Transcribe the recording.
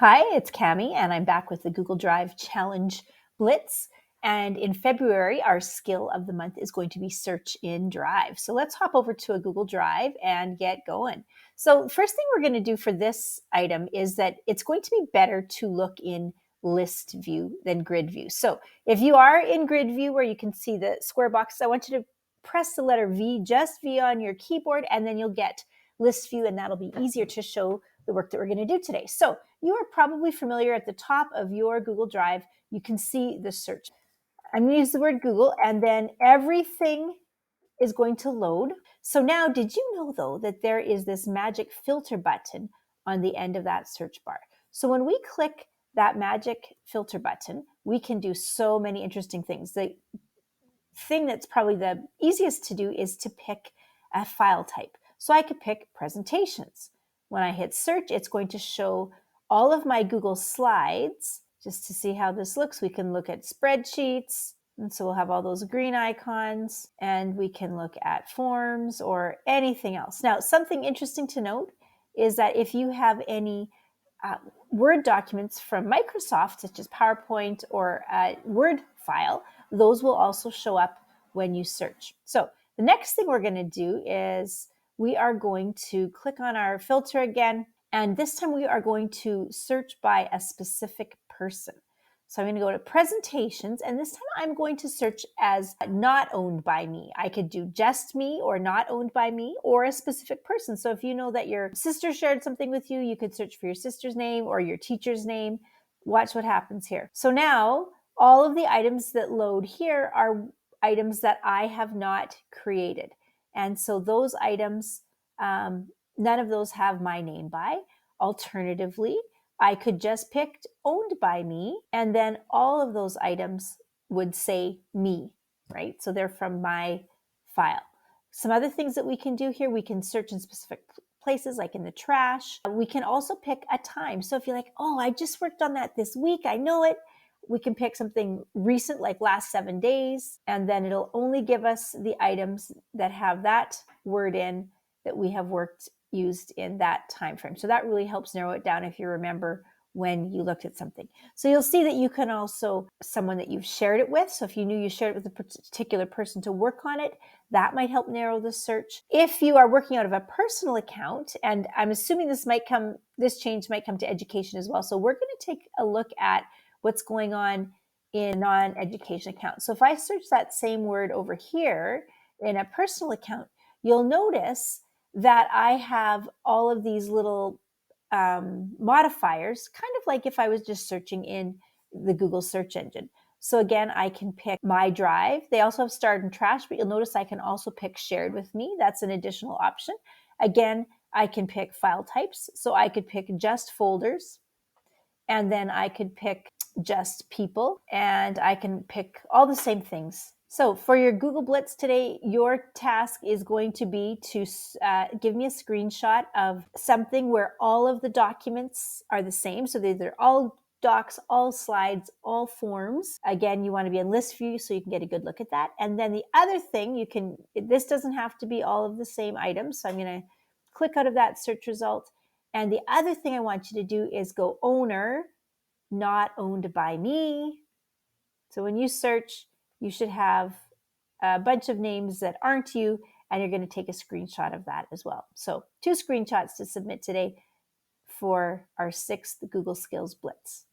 Hi, it's Cami, and I'm back with the Google Drive Challenge Blitz. And in February, our skill of the month is going to be search in Drive. So let's hop over to a Google Drive and get going. So first thing we're going to do for this item is that it's going to be better to look in list view than grid view. So if you are in grid view where you can see the square boxes, I want you to press the letter V, just V on your keyboard, and then you'll get list view, and that'll be easier to show the work that we're going to do today. So you are probably familiar at the top of your Google Drive, you can see the search. I'm going to use the word Google, and then everything is going to load. So now, did you know though that there is this magic filter button on the end of that search bar? So when we click that magic filter button, we can do so many interesting things. The thing that's probably the easiest to do is to pick a file type. So I could pick presentations. When I hit search, it's going to show all of my Google Slides. Just to see how this looks, we can look at spreadsheets. And so we'll have all those green icons, and we can look at forms or anything else. Now, something interesting to note is that if you have any Word documents from Microsoft, such as PowerPoint or a Word file, those will also show up when you search. So the next thing we're going to do is we are going to click on our filter again, and this time we are going to search by a specific person. So I'm going to go to presentations, and this time I'm going to search as not owned by me. I could do just me or not owned by me or a specific person. So if you know that your sister shared something with you, you could search for your sister's name or your teacher's name. Watch what happens here. So now all of the items that load here are items that I have not created. And so those items, none of those have my name by. Alternatively, I could just pick owned by me, and then all of those items would say me, right? So they're from my file. Some other things that we can do here, we can search in specific places like in the trash. We can also pick a time. So if you're like, oh, I just worked on that this week, I know it. We can pick something recent like last 7 days, and then it'll only give us the items that have that word in that we have used in that time frame. So that really helps narrow it down if you remember when you looked at something. So you'll see that you can also, someone that you've shared it with. So if you knew you shared it with a particular person to work on it, that might help narrow the search. If you are working out of a personal account, and I'm assuming this change might come to education as well. So we're going to take a look at what's going on in non-education accounts. So if I search that same word over here in a personal account, you'll notice that I have all of these little modifiers, kind of like if I was just searching in the Google search engine. So again, I can pick my drive. They also have starred and trash, but you'll notice I can also pick shared with me. That's an additional option. Again, I can pick file types. So I could pick just folders, and then I could pick just people, and I can pick all the same things. So for your Google Blitz today, your task is going to be to give me a screenshot of something where all of the documents are the same. So they're all docs, all slides, all forms. Again, you want to be in list view so you can get a good look at that. And then the other thing, this doesn't have to be all of the same items. So I'm going to click out of that search result. And the other thing I want you to do is go owner, not owned by me. So when you search, you should have a bunch of names that aren't you, and you're going to take a screenshot of that as well. So 2 screenshots to submit today for our 6th Google Skills Blitz.